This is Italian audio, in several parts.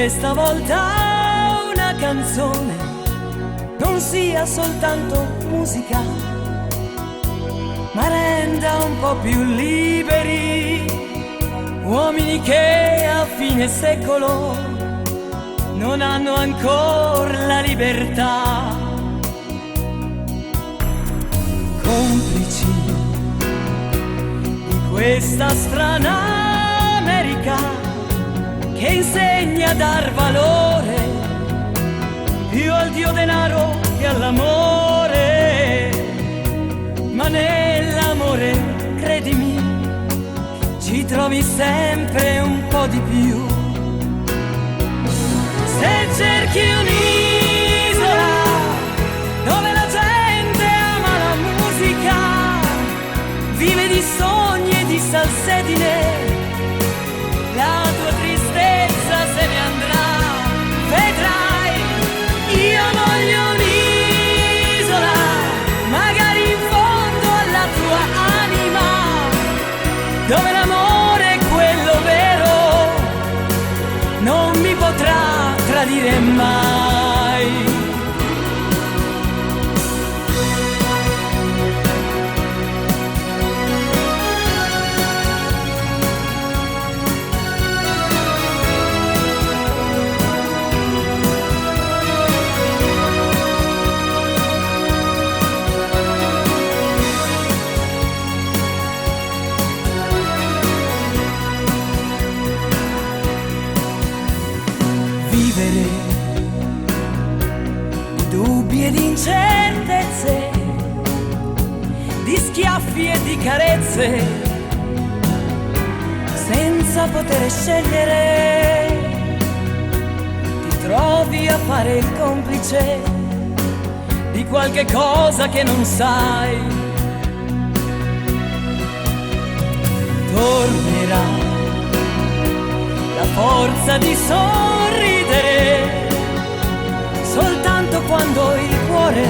questa volta una canzone non sia soltanto musica, ma renda un po' più liberi uomini che a fine secolo non hanno ancora la libertà. Complici di questa strana America che insegna a dar valore più al dio denaro che all'amore, ma nell'amore, credimi, ci trovi sempre un po' di più. Se cerchi un'isola dove la gente ama la musica, vive di sogni e di salsedine, la tua tristezza se ne andrà. Vedrai, io voglio un'isola, magari in fondo alla tua anima, dove l'amore è quello vero, non mi potrà tradire mai. Vivere di dubbi e di incertezze, di schiaffi e di carezze, senza poter scegliere, ti trovi a fare il complice di qualche cosa che non sai. Tornerà la forza di sorridere soltanto quando il cuore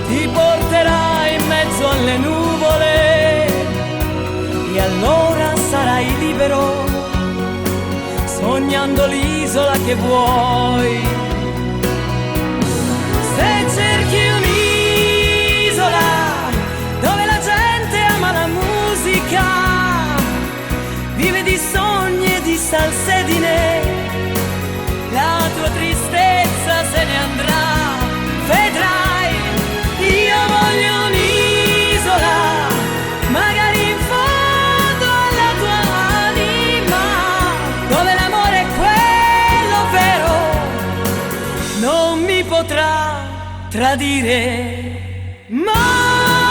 ti porterà in mezzo alle nuvole, e allora sarai libero sognando l'isola che vuoi. Se cerchi un'isola dove la gente ama la musica, vive di sogni e di salsedine, la tua tristezza se ne andrà. Vedrai, io voglio un'isola, magari in fondo alla tua anima, dove l'amore è quello vero, non mi potrà tradire mai.